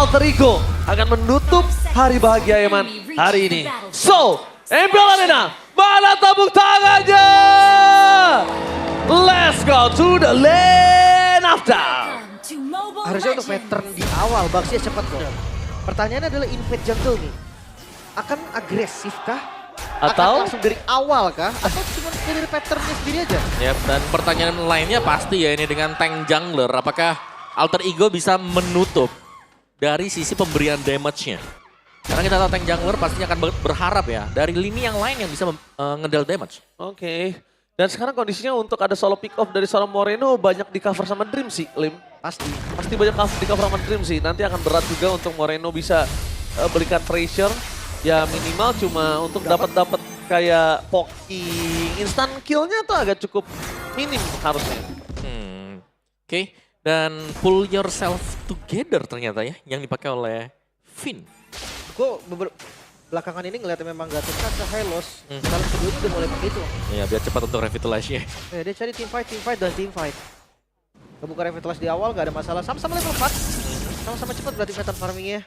Alter Ego akan menutup hari bahagia Eman hari ini. So, Impel Arena, mana tepuk tangannya? Let's go to the lane after. Harusnya untuk pattern di awal, Baxia cepat kok. Pertanyaannya adalah invade jungle nih. Akan agresif kah? Atau akan langsung dari awal kah? Atau cuma dari patternnya sendiri aja? Yap, dan pertanyaan lainnya pasti ya ini dengan tank jungler. Apakah Alter Ego bisa menutup dari sisi pemberian damage-nya? Karena kita tahu tank jungler pastinya akan berharap ya dari lini yang lain yang bisa ngedel damage. Oke. Dan sekarang kondisinya untuk ada solo pick off dari seorang Moreno banyak di cover sama Dream sih, Lim. Pasti banyak di cover sama Dream sih. Nanti akan berat juga untuk Moreno bisa berikan pressure. Ya minimal cuma untuk dapat kayak poking instant kill-nya tuh agak cukup minim harusnya. Oke. Dan pull yourself together ternyata ya yang dipakai oleh Finn. Gue belakangan ini ngeliatnya memang gak suka ke Hylos. Kalau kedua udah mulai pakai itu. Ya biar cepat untuk revitalize-nya. Dia cari team fight, dan team fight. Kebuka revitalize di awal gak ada masalah. Sama-sama level 4. Sama-sama cepat berarti pattern farmingnya.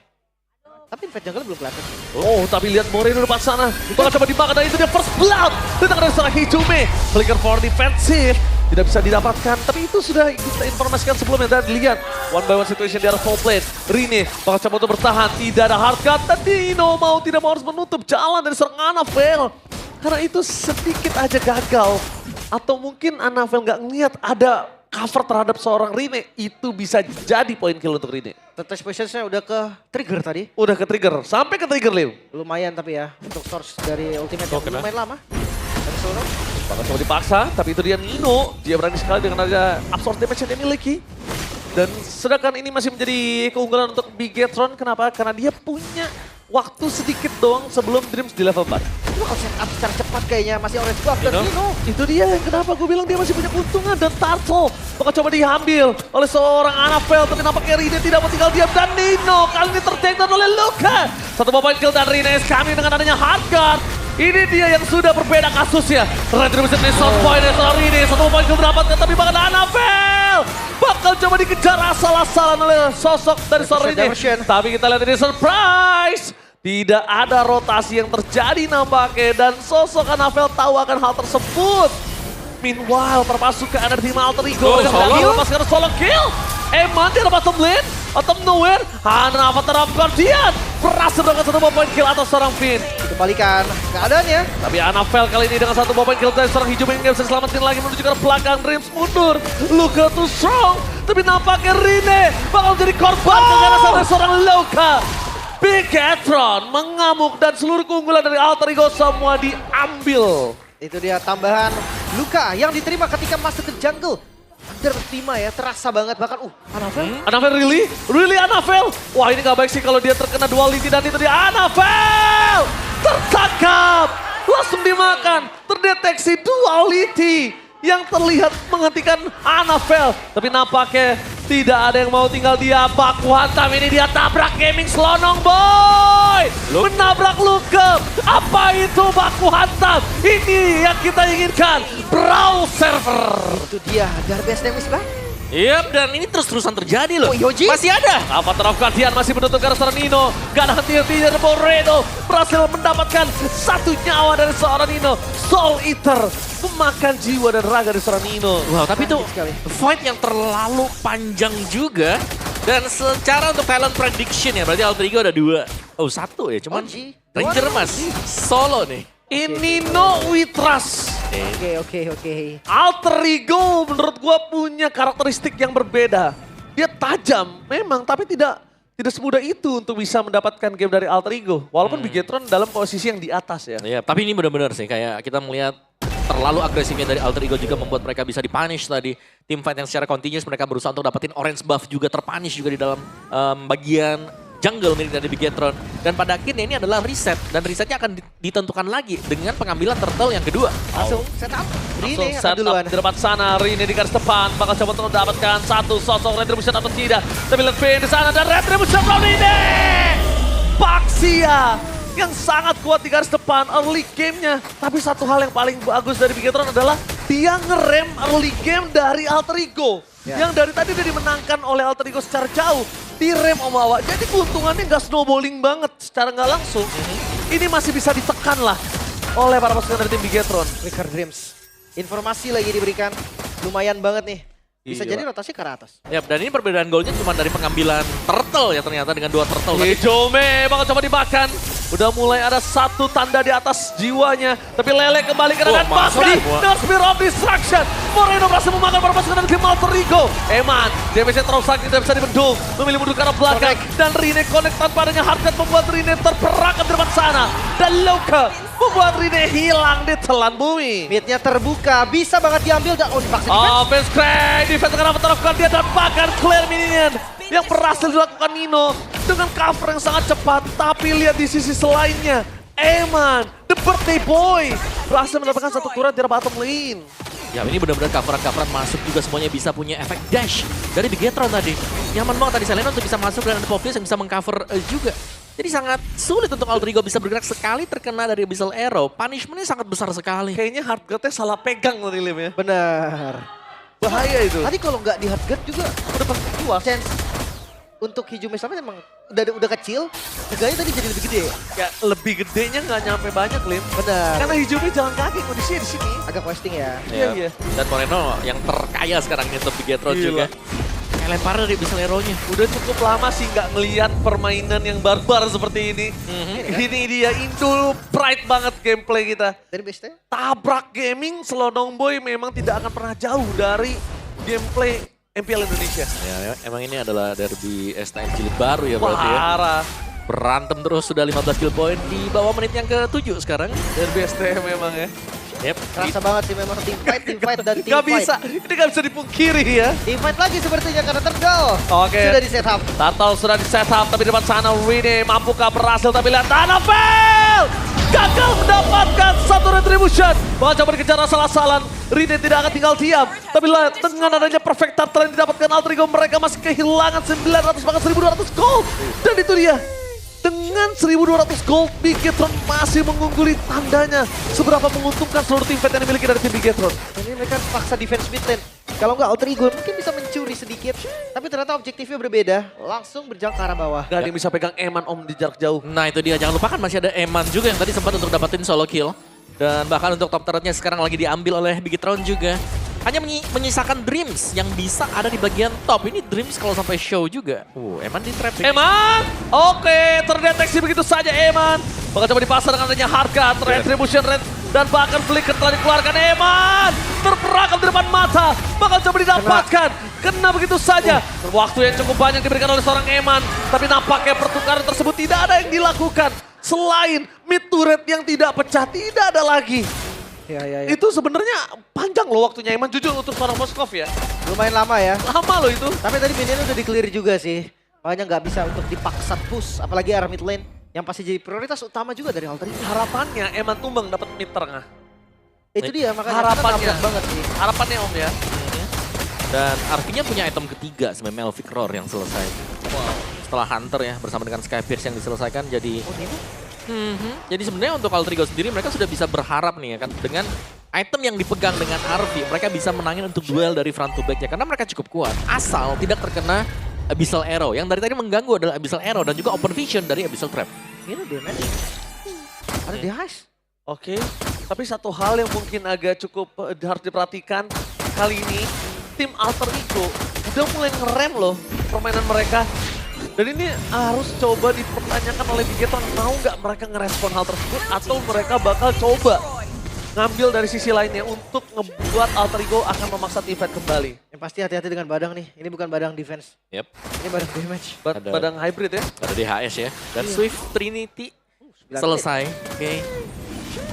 Tapi invade jungle belum kelihatan. Oh, tapi lihat Moreno depan sana. Bakal coba dimakan dan itu dia first blood. Datang dari seorang Hijume. Flicker for defensive. Tidak bisa didapatkan, tapi itu sudah kita informasikan sebelumnya. Dan lihat, one by one situation di arah full plate. Rine bakal coba untuk bertahan. Tidak ada hard cut. Dan Dino mau tidak mau harus menutup jalan dari seorang Anavel. Karena itu sedikit aja gagal. Atau mungkin Anavel nggak ngeliat ada cover terhadap seorang Rine. Itu bisa jadi poin kill untuk Rine. Touch positionsnya udah ke trigger tadi. Udah ke trigger, sampai ke trigger, Liu. Lumayan tapi ya, untuk source dari ultimate yang kena. lumayan lama. Dari Solo. Bakal coba dipaksa, tapi itu dia Nino. Dia berani sekali dengan ada absorb damage yang dia miliki. Dan sedangkan ini masih menjadi keunggulan untuk Bigetron. Kenapa? Karena dia punya waktu sedikit doang sebelum Dreams di level 4. Itu bakal set up secara cepat kayaknya, masih orange buff dan Nino. Itu dia yang kenapa gue bilang dia masih punya keuntungan. Dan Turtle bakal coba diambil oleh seorang Anavel. Tapi nampaknya Rine tidak mau tinggal diam. Dan Nino kali ini ter-take down oleh Luka. Satu point kill dan Rine kami dengan adanya hard guard. Ini dia yang sudah berbeda kasusnya. Retribution dari sound point dari seorang Rine. Satu point kill mendapatkan tapi bakal ada Anavel. Bakal coba dikejar asal-asalan oleh sosok dari seorang Rine. Tapi kita lihat ini surprise. Tidak ada rotasi yang terjadi nampaknya. Dan sosok Anavel tahu akan hal tersebut. Meanwhile, termasuk ke energi Alter Ego. Lepaskan solo kill. Eman di bottom lane. Bottom nowhere. Hanavel terhadap Guardian. Berhasil dengan satu point kill atas seorang Finn. Kembalikan keadaannya. Tapi Anavel kali ini dengan satu point kill dari seorang hijau yang nggak bisa diselamatkan lagi menuju ke belakang. Dreams mundur. Luka too strong. Tapi nampaknya Rine bakal jadi korban keganasan dari seorang Luka. Bigetron mengamuk dan seluruh keunggulan dari Alter Ego semua diambil. Itu dia tambahan luka yang diterima ketika masuk ke jungle. Under 5 ya, terasa banget. Bahkan, Anavel. Anavel really? Really Anavel? Wah ini gak baik sih kalau dia terkena duality dan itu dia Anavel! Tertangkap! Langsung dimakan. Terdeteksi duality yang terlihat menghentikan Anavel. Tapi nampaknya tidak ada yang mau tinggal dia. Baku hantam ini dia tabrak Gaming Selonong boy! Menabrak Luke. Apa itu baku hantam? Ini yang kita inginkan. Brawl server. Itu dia, Garbage damage bang. Yap, dan ini terus-terusan terjadi loh. Yoji? Masih ada. Avatar of Guardian masih menutup ke arah seorang Nino. Gak ada henti-hentinya dari Moreno. Berhasil mendapatkan satu nyawa dari seorang Nino. Soul Eater memakan jiwa dan raga dari seorang Nino. Wow, tapi itu sekali. fight yang terlalu panjang juga. Dan secara untuk talent prediction ya, berarti Alter Ego ada 2. Oh, 1 ya, cuman OG. Ranger mas, solo nih. In Nino we trust. Oke. Alter Ego menurut gua punya karakteristik yang berbeda. Dia tajam memang, tapi tidak semudah itu untuk bisa mendapatkan game dari Alter Ego. Walaupun Bigetron dalam posisi yang di atas ya. Iya, tapi ini benar-benar sih kayak kita melihat terlalu agresifnya dari Alter Ego juga membuat mereka bisa dipunish tadi. Tim fight yang secara continuous mereka berusaha untuk dapetin orange buff juga terpunish juga di dalam bagian jungle milik dari Bigetron. Dan pada akhirnya ini adalah reset. Dan resetnya akan ditentukan lagi dengan pengambilan turtle yang kedua. Langsung set up. Langsung Rine set up di depan sana. Rine di garis depan. Bakal coba untuk mendapatkan satu sosok Retribution atau tidak. Tapi lihat Finn di sana dan Retribution from Rine. Baxia yang sangat kuat di garis depan early game-nya. Tapi satu hal yang paling bagus dari Bigetron adalah dia ngerem early game dari Alter Ego. Yang dari tadi udah dimenangkan oleh Alter Ego secara jauh. direm Om Wawa. Jadi keuntungannya nggak snowballing banget secara nggak langsung. Ini masih bisa ditekan lah oleh para pasukan dari tim Bigetron. Wicker Dreams. Informasi lagi diberikan. Lumayan banget nih. Bisa Gila. jadi rotasi ke arah atas. Yap, dan ini perbedaan golnya cuma dari pengambilan turtle ya ternyata dengan 2 turtle. Tadi Hijome bakal coba dimakan. Udah mulai ada satu tanda di atas jiwanya. Tapi Lele kembali ke dan masuk bahkan semua. no Spear of Destruction. Moreno berhasil memakan para pasukan dari tim Alter Ego. Eman, damage-nya terlalu sakit, tidak bisa dibendung. Memilih mundur ke arah belakang. Dan Rine connect tanpa adanya hardcut membuat Rine terperangkap di depan sana. Dan Loka membuat Rine hilang di telan bumi. Midnya terbuka, bisa banget diambil dan dipaksa defense. Offense crack, defense akan dapat terlakukan dia dan bahkan clear minion yang berhasil dilakukan Nino dengan cover yang sangat cepat. Tapi lihat di sisi selainnya, Eman, the birthday boy, berhasil mendapatkan satu turret di bottom lane. Ya ini benar-benar coveran-coveran masuk juga semuanya bisa punya efek dash dari Bigetron tadi. Nyaman banget tadi Selena untuk bisa masuk dan ada Poplis yang bisa mengcover juga. Jadi sangat sulit untuk Aldrigo bisa bergerak sekali terkena dari Abyssal Arrow. Punishment-nya sangat besar sekali. Kayaknya hardguard-nya salah pegang tadi Lim ya. Benar. Bahaya itu. Tadi kalau nggak di hardguard juga udah pasti keluar. Chance untuk Hijumi sama emang udah kecil, teganya tadi jadi lebih gede. Ya, lebih gedenya nggak nyampe banyak Lim. Benar. Karena Hijumi jalan kaki kondisinya di sini. Agak wasting ya. Iya. Dan Moreno yang terkaya sekarang ini untuk Bigetron Gila. juga. Kayak lempar dari Abyssal Arrow-nya. Udah cukup lama sih nggak ngelihat permainan yang barbar seperti ini. Ini dia Indo pride banget gameplay kita. Dari base-nya? Tabrak gaming Slonong Boy memang tidak akan pernah jauh dari gameplay MPL Indonesia. Ya, emang ini adalah derby STM jilid baru ya berarti ya. Parah. Berantem terus sudah 15 kill point di bawah menit yang ke-7 sekarang. Derby STM memang ya. Yep. Kerasa banget sih memang team fight dan team Gak fight. bisa, ini gak bisa dipungkiri ya. Team fight lagi sepertinya karena Turtle. Oke. Sudah di setup. Turtle sudah di setup, tapi di depan sana Rine mampukah berhasil, tapi lihat Anafel! Gagal mendapatkan satu retribution. Bakal coba dikejar asal-asalan. Rine tidak akan tinggal diam. Tapi lihat dengan adanya perfect turtle yang didapatkan Alter Ego, mereka masih kehilangan 900 bahkan 1200 gold. Dan itu dia. Dengan 1200 gold, Bigetron masih mengungguli tandanya. Seberapa menguntungkan seluruh tim fight yang dimiliki dari tim Bigetron. Ini mereka paksa defense mid lane. Kalau nggak Alter Ego mungkin bisa mencuri sedikit. Tapi ternyata objektifnya berbeda. Langsung berjalan ke arah bawah. Gak ada yang bisa pegang Eman Om di jarak jauh. Nah itu dia, jangan lupakan masih ada Eman juga yang tadi sempat untuk dapetin solo kill. Dan bahkan untuk top turretnya sekarang lagi diambil oleh Bigetron juga. Hanya menyisakan Dreams yang bisa ada di bagian top. Ini Dreams kalau sampai show juga. Eman di trap. Eman, oke, terdeteksi begitu saja Eman. Bakal coba dipasar dengan adanya harga, retribution rate, dan bahkan flicker telah dikeluarkan Eman. Terperangkap di depan mata, bakal coba didapatkan. Kena begitu saja. Waktu yang cukup banyak diberikan oleh seorang Eman. Tapi nampaknya pertukaran tersebut tidak ada yang dilakukan. Selain mid turret yang tidak pecah, tidak ada lagi. Ya. Itu sebenarnya panjang loh waktunya Eman, jujur untuk seorang Moskov ya. Lumayan lama ya. Lama loh itu. Tapi tadi minionnya udah di-clear juga sih. Makanya nggak bisa untuk dipaksa push. Apalagi arah mid lane. Yang pasti jadi prioritas utama juga dari Alter Ego. Harapannya Eman tumbang dapat mid tengah. Itu dia makanya Harapannya. kita nabrak banget sih. Harapannya Om ya. Dan artinya punya item ketiga sebenarnya Melvic Roar yang selesai. Setelah Hunter ya bersama dengan Skypierce yang diselesaikan jadi... Oh, Nino? Jadi sebenarnya untuk Alter Ego sendiri mereka sudah bisa berharap nih ya kan. Dengan item yang dipegang dengan Arvi mereka bisa menangin untuk duel dari front to back-nya. Karena mereka cukup kuat. Asal tidak terkena Abyssal Arrow. Yang dari tadi mengganggu adalah Abyssal Arrow dan juga Open Vision dari Abyssal Trap. Nino damage. Ada di heist. Oke, tapi satu hal yang mungkin agak cukup harus diperhatikan kali ini, tim Alter Ego udah mulai ngerem loh permainan mereka. Dan ini harus coba dipertanyakan oleh Bigetron, mau nggak mereka ngerespon hal tersebut atau mereka bakal coba ngambil dari sisi lainnya untuk ngebuat Alter Ego akan memaksa tim fight kembali. Yang pasti hati-hati dengan badang nih. Ini bukan badang defense. Yep. Ini badang damage. Ada- Badang hybrid ya. Ada DHS ya. Dan Swift Trinity selesai. Oke.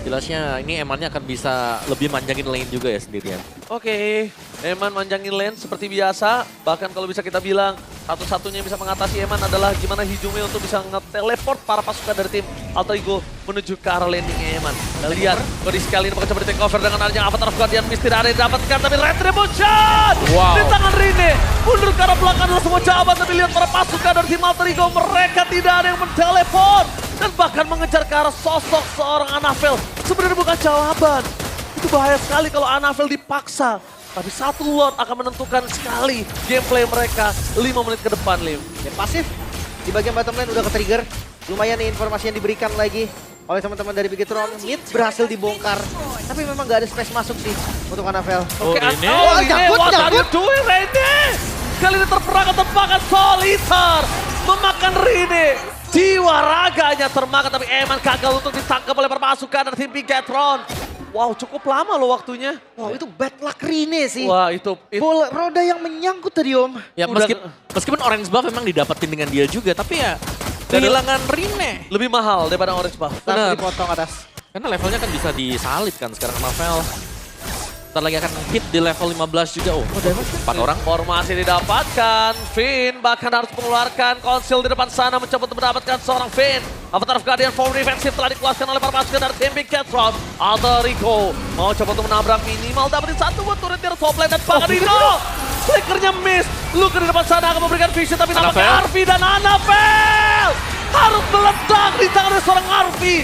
Jelasnya ini Emannya akan bisa lebih manjangin lane juga ya sendirian. Oke, Eman manjangin lane seperti biasa. Bahkan kalau bisa kita bilang, satu-satunya yang bisa mengatasi Eman adalah gimana Hijumi untuk bisa nge-teleport para pasukan dari tim Alter Ego menuju ke arah landingnya Eman. Kita lihat, kondisi kali ini bakal coba di-take over dengan adanya Avatar of Guardian Mist tidak ada yang didapatkan, tapi Retribution! Wow. Di tangan Rine, mundur ke arah belakang adalah semua jawaban, tapi lihat para pasukan dari tim Alter Ego, mereka tidak ada yang men-teleport. Dan bahkan mengejar ke arah sosok seorang Anafel. Sebenarnya bukan jawaban. Itu bahaya sekali kalau Anafel dipaksa Tapi satu Lord akan menentukan sekali gameplay mereka 5 menit ke depan, Lim. Ya, pasif di bagian bottom lane udah ke-trigger. Lumayan nih informasi yang diberikan lagi oleh teman-teman dari Bigetron. Mid berhasil dibongkar. Tapi memang nggak ada space masuk sih untuk Anafel. Oke, Rene. Rene, Jangkut, what are you jangkut. doing, Rene? Kali ini terperangkap tembakan Soliter. Memakan Rene. Jiwa raganya termakan, tapi Eman gagal untuk ditangkap oleh permasukan dari tim Bigetron. Wow, cukup lama loh waktunya. Wow, itu bad luck Rene sih. Wah, itu Bola roda yang menyangkut tadi, Om. Ya Udah- meskipun orange buff memang didapetin dengan dia juga, tapi ya kehilangan Rene. lebih mahal daripada Orange Buff. Langsung Benar. dipotong atas. Karena levelnya kan bisa disalib kan sekarang sama Vel. Ntar lagi akan hit di level 15 juga. Oh, 4 orang. Formasi didapatkan, Finn bahkan harus mengeluarkan konsil di depan sana mencoba untuk mendapatkan seorang Finn. Avatar of Guardian form defensif telah dikeluarkan oleh para pasukan dari tim Bigetron. Alter Ego mau coba untuk menabrak minimal, dapetin satu buat turret di top lane dan bahkan Dino. Flickernya miss, Luka di depan sana akan memberikan vision tapi nampaknya Anafel. Arfi dan Anafel harus meledak di tangan dari seorang Arfi.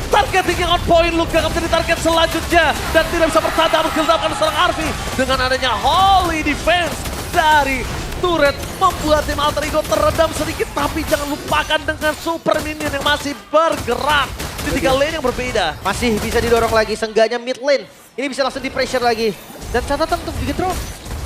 Targeting yang on point, Luka akan menjadi target selanjutnya dan tidak bisa bertahan menggeldapkan seorang Arfi dengan adanya holy defense dari turret membuat tim Alter Ego teredam sedikit, tapi jangan lupakan dengan super minion yang masih bergerak di 3 lane yang berbeda. Masih bisa didorong lagi, seenggaknya mid lane. Ini bisa langsung di pressure lagi. Dan catatan untuk Bigetron,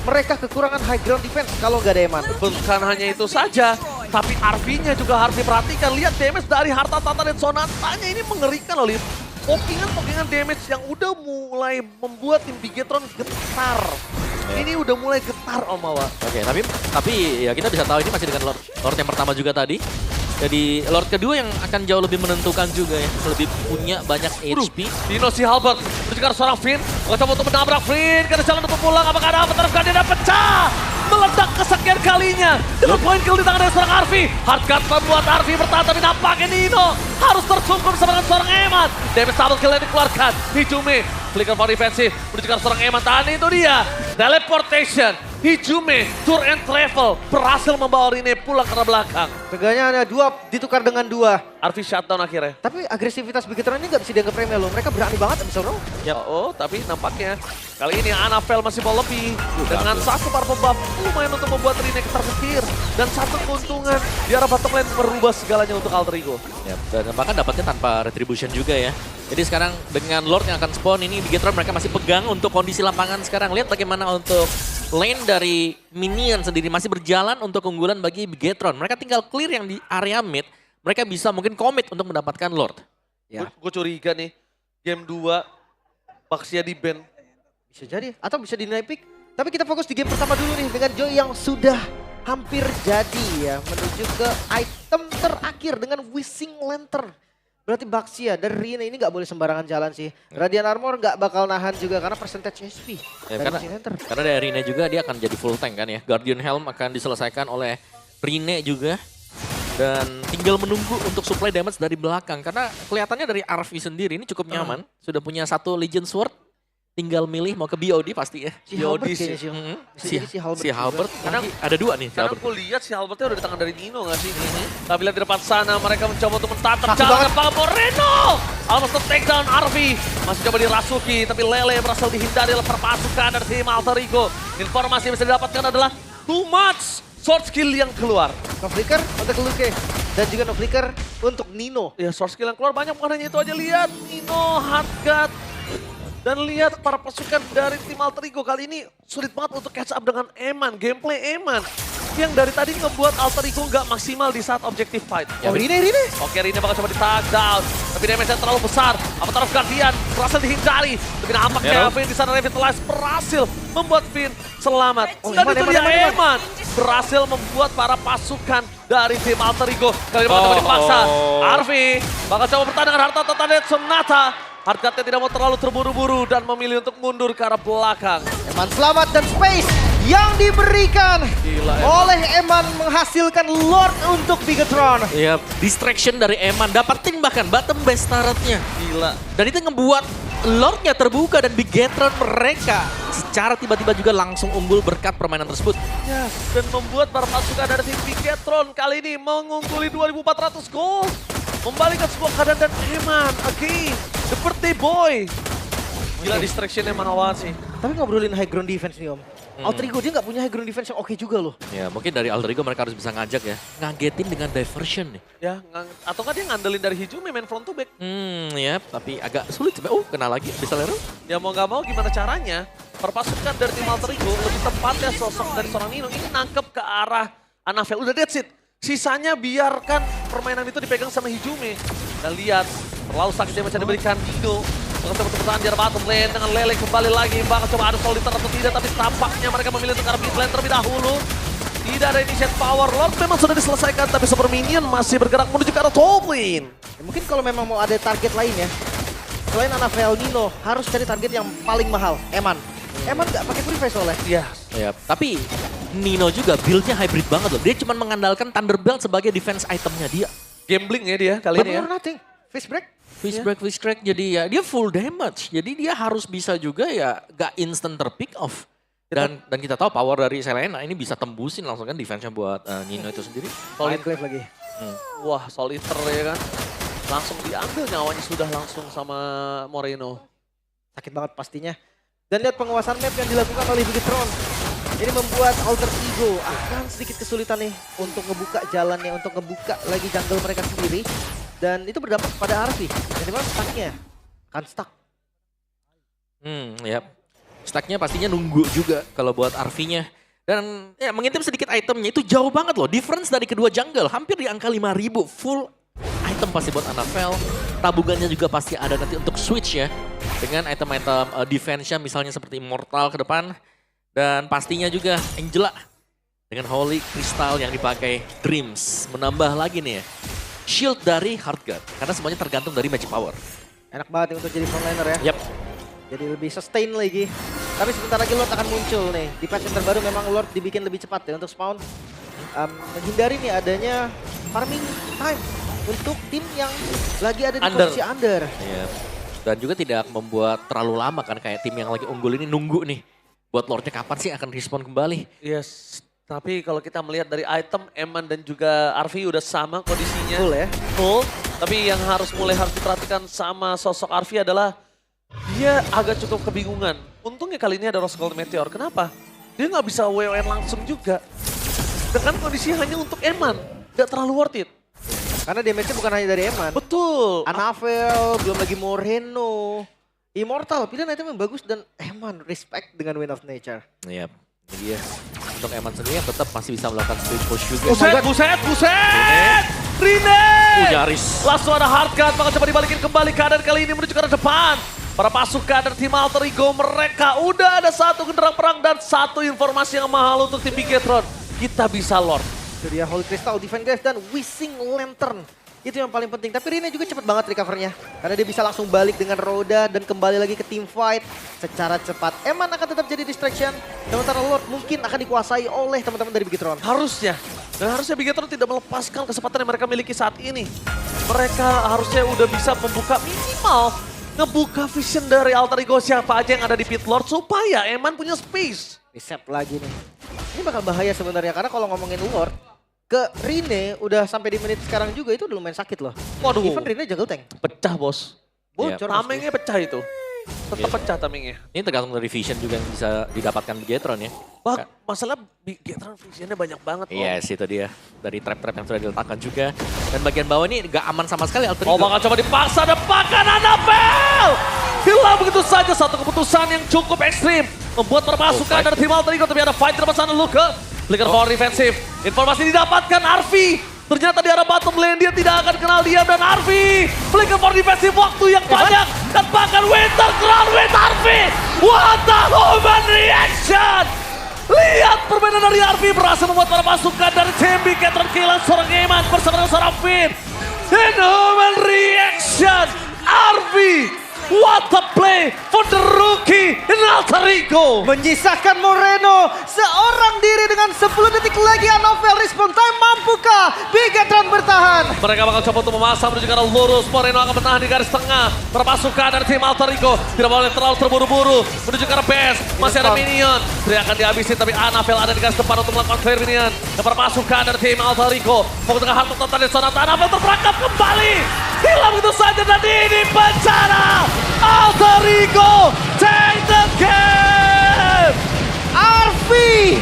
mereka kekurangan high ground defense kalau nggak ada Eman. Bukan hanya itu saja, tapi RV-nya juga harus diperhatikan. Lihat damage dari Harta Tata dan Sonatanya ini mengerikan loh, Lip. Pokingan damage yang udah mulai membuat tim Bigetron getar. Ini udah mulai getar, Om Mawa. Oke, tapi ya kita bisa tahu ini masih dengan Lord yang pertama juga tadi. Jadi Lord kedua yang akan jauh lebih menentukan juga ya. Lebih punya banyak HP. Dino si Halbert mencegar seorang Finn. Mencoba untuk menabrak Finn. Karena jalan untuk pulang. Apakah ada apa? Terus dia pecah. Meledak kesekian kalinya. Dengan point kill di tangan dari seorang Arfi. Hardcut membuat Arfi bertahan. Tapi nampaknya Dino harus tersungkur bersama dengan seorang Eman. Damage double kill yang dikeluarkan. Hijume. Flicker for defensif. Mencegar seorang Eman. Tahan itu dia. Teleportation. Hijume, tour and travel. Berhasil membawa Rene pulang ke arah belakang. Teganya ada 2 ditukar dengan 2. Arfi shutdown akhirnya. Tapi agresivitas Bigetron ini nggak bisa dianggap remeh loh. Mereka berani banget abis Zoro. Ya, oh, tapi nampaknya kali ini Anafel masih mau lebih. Dengan satu purple buff lumayan untuk membuat Rene terfikir. Dan satu keuntungan di arah bottom lane merubah segalanya untuk Alter Ego. Ya, dan bahkan dapatnya tanpa retribution juga ya. Jadi sekarang dengan Lord yang akan spawn ini Bigetron mereka masih pegang untuk kondisi lapangan sekarang. Lihat bagaimana untuk lane dari minion sendiri masih berjalan untuk keunggulan bagi Bigetron. Mereka tinggal clear yang di area mid. Mereka bisa mungkin komit untuk mendapatkan Lord. Ya. Gue curiga nih, game 2 Baxia di ban. Bisa jadi. Atau bisa di pick. Tapi kita fokus di game pertama dulu nih. Dengan Joy yang sudah hampir jadi ya. Menuju ke item terakhir dengan Wishing Lantern. Berarti Baxia dan Rene ini nggak boleh sembarangan jalan sih. Radiant Armor nggak bakal nahan juga karena percentage HP Ya, dari Wishing Lantern. karena dari Rene juga dia akan jadi full tank kan ya. Guardian Helm akan diselesaikan oleh Rene juga. Dan tinggal menunggu untuk supply damage dari belakang. Karena kelihatannya dari Arfi sendiri ini cukup nyaman. Sudah punya 1 Legion Sword. Tinggal milih mau ke BOD pasti ya. Si Halbert Yodi sih. kayaknya sih. Mhm. Bisa jadi si Halbert Si juga. Halbert. Karena- Nanti ada 2 nih si Karena Halbert. gue lihat si Albertnya udah di tangan dari Nino gak sih? Tapi lihat di depan sana mereka mencoba untuk mentatap Takut jalan banget. Pak Moreno. Almost take down Arfi. Masih coba dirasuki tapi Lele berhasil dihindari oleh perpasukan dari tim Alter Ego. Informasi yang bisa didapatkan adalah too much sword skill yang keluar. No flicker untuk Luke. Dan juga no flicker untuk Nino. Ya sword skill yang keluar banyak, bukan hanya itu aja. Lihat Nino, Hardgut. Dan lihat para pasukan dari tim Alter Ego kali ini sulit banget untuk catch up dengan Eman. Gameplay Eman yang dari tadi ngebuat Alter Ego nggak maksimal di saat objective fight. Oh Rene. Oke, Rene bakal coba di-tag down. Tapi damage-nya terlalu besar. Avatar of Guardian berhasil dihindari. Tapi nampaknya Finn di sana revitalize berhasil membuat Finn selamat. Oh, Dan Eman, itu Eman, dia Eman. Eman. Berhasil membuat para pasukan dari tim Alter Ego. Kali ini bakal coba dipaksa. Arfi bakal coba bertahan dengan Harta Tata dan Sonata. Hardcutnya tidak mau terlalu terburu-buru dan memilih untuk mundur ke arah belakang. Eman selamat dan space yang diberikan Gila, Eman. oleh Eman menghasilkan Lord untuk Bigetron. Ya, distraction dari Eman. Dapetin bahkan bottom base turretnya. Gila. Dan itu ngebuat Lordnya terbuka dan Bigetron mereka secara tiba-tiba juga langsung unggul berkat permainan tersebut. Ya, dan membuat para pasukan dari tim Bigetron kali ini mengungguli 2.400 gold. Membalikan sebuah keadaan dan Eman, again, the birthday boy. Gila distractionnya mahal sih. Tapi ngobrolin high ground defense nih Om. Alter Ego dia nggak punya high ground defense yang oke juga loh. Ya mungkin dari Alter Ego mereka harus bisa ngajak ya. Ngagetin dengan diversion nih. Ya, atau kan dia ngandelin dari Hijumi main front to back. Ya tapi agak sulit. Oh kena lagi bisa lero. Ya mau nggak mau gimana caranya, perpasukan dari tim Alter Ego lebih tepatnya sosok dari seorang Nino ini nangkep ke arah Anavel. Udah that's it. Sisanya biarkan permainan itu dipegang sama Hijumi. Dan lihat, terlalu sakit yang bisa diberikan Nino. Dengan tepuk-tepukan di arah bottom lane dengan Lele kembali lagi. Bakal coba ada soliter atau tidak, tapi tampaknya mereka memilih untuk arah mid lane terlebih dahulu. Tidak ada initiate power, Lord memang sudah diselesaikan, tapi Super Minion masih bergerak menuju ke arah top lane. Ya, mungkin kalau memang mau ada target lain ya, selain Anavel Nino harus cari target yang paling mahal, Eman. Eman nggak pakai purify soalnya. Iya. Ya, tapi Nino juga build-nya hybrid banget loh. Dia cuma mengandalkan Thunderbelt sebagai defense itemnya dia. Gambling ya dia kali But ini ya. or nothing, face break. Fish break jadi ya dia full damage. Jadi dia harus bisa juga ya gak instant terpick off. Dan kita tahu power dari Selena ini bisa tembusin langsung kan defense-nya buat Nino itu sendiri. Solid Glaive lagi. Wah, soliter ya kan. Langsung diambil nyawanya sudah langsung sama Moreno. Sakit banget pastinya. Dan lihat penguasaan map yang dilakukan oleh Bigetron. Ini membuat Alter Ego akan sedikit kesulitan nih untuk ngebuka jalannya, untuk ngebuka lagi jungle mereka sendiri. Dan itu berdampak pada Arfi. Yang dimana stucknya akan stuck. Ya. Stacknya pastinya nunggu juga kalau buat RV-nya. Dan ya mengintip sedikit itemnya itu jauh banget loh. Difference dari kedua jungle hampir di angka 5.000. Full item pasti buat Anavel. Tabungannya juga pasti ada nanti untuk switch ya. Dengan item-item defense-nya misalnya seperti Immortal ke depan. Dan pastinya juga Angela dengan Holy Crystal yang dipakai Dreams. Menambah lagi nih ya. Shield dari Heartguard. Karena semuanya tergantung dari Magic Power. Enak banget untuk jadi frontliner ya. Yap. Jadi lebih sustain lagi. Tapi sebentar lagi Lord akan muncul nih. Di patch yang terbaru memang Lord dibikin lebih cepat ya untuk spawn. Menghindari nih adanya farming time untuk tim yang lagi ada di posisi under. Iya. Dan juga tidak membuat terlalu lama kan kayak tim yang lagi unggul ini nunggu nih. Buat Lordnya kapan sih akan respon kembali. Yes, tapi kalau kita melihat dari item, Eman dan juga Arfi udah sama kondisinya. Full ya. Full, tapi yang harus diperhatikan sama sosok Arfi adalah dia agak cukup kebingungan. Untungnya kali ini ada Rose Gold Meteor. Kenapa? Dia nggak bisa WON langsung juga. Dengan kondisi hanya untuk Eman, nggak terlalu worth it. Karena damage-nya bukan hanya dari Eman. Betul. Anavel, belum lagi Moreno. Immortal, pilihan item yang bagus dan Eman respect dengan Wind of Nature. Iya, ini dia. Untuk Eman sendiri yang tetap masih bisa melakukan split push juga. Buset! Rine! Nyaris. Langsung ada Heartguard, maka coba dibalikin kembali keadaan kali ini menuju ke arah depan. Para pasukan dari tim Alter Ego mereka udah ada satu genderang perang dan satu informasi yang mahal untuk tim Bigetron. Kita bisa Lord. Itu dia Holy Crystal, Divine Glaive dan Wishing Lantern. Itu yang paling penting. Tapi Rine juga cepet banget recovernya. Karena dia bisa langsung balik dengan roda dan kembali lagi ke team fight secara cepat. Eman akan tetap jadi distraction. Sementara Lord mungkin akan dikuasai oleh teman-teman dari Bigetron. Harusnya. Dan harusnya Bigetron tidak melepaskan kesempatan yang mereka miliki saat ini. Mereka harusnya udah bisa membuka minimal. Ngebuka vision dari Alter Ego siapa aja yang ada di pit Lord. Supaya Eman punya space. Reset lagi nih. Ini bakal bahaya sebenarnya. Karena kalau ngomongin Lord. Ke Rine udah sampai di menit sekarang juga itu udah lumayan sakit loh. Waduh. Even Rine jungle tank. Pecah bos. Bocor. Tamengnya pecah itu. Tetap pecah tamengnya. Ini tergantung dari vision juga yang bisa didapatkan Bigetron ya. Masalah Bigetron visionnya banyak banget. Yes, itu dia. Dari trap-trap yang sudah diletakkan juga. Dan bagian bawah ini gak aman sama sekali Alter Oh Ego. bakal coba dipaksa depankan Anavel. Hilang begitu saja satu keputusan yang cukup ekstrim. Membuat perpasukan dari tim Alter Ego tapi ada fight di depan sana Luka. Flicker power defensif. Informasi didapatkan Arfi. Ternyata di arah bottom lane dia tidak akan kenal diam dan Arfi. Flicker power defensif waktu yang banyak. Dan bahkan Winter Crown with Arfi. What a human reaction. Lihat permainan dari Arfi berhasil membuat para pasukan dari tim Bigetron kehilangan seorang Eman bersama dengan seorang Finn. And human reaction. Arfi. What a play for the rookie in Alter Ego. Menyisakan Moreno seorang diri dengan 10 detik lagi. Anavel respon time, mampukah Bigetron bertahan? Mereka bakal coba untuk memasang menuju ke arah lurus. Moreno akan bertahan di garis tengah. Perpasukan dari tim Alter Ego tidak boleh terlalu terburu-buru menuju ke arah base. Masih ada minion. Dia akan dihabisin tapi Anavel ada di garis depan untuk melakukan clear minion. Dan perpasukan dari tim Alter Ego mau tengah harta total di sana. Anavel terperangkap kembali. Hilang itu saja dan ini bencana. Alter Ego game. Arfi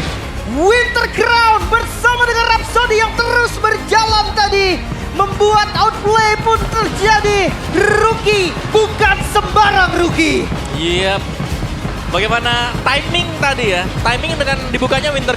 Winter Crown bersama dengan Rhapsody yang terus berjalan tadi. Membuat outplay pun terjadi. Rookie bukan sembarang rookie. Iya. Bagaimana timing tadi ya? Timing dengan dibukanya Winter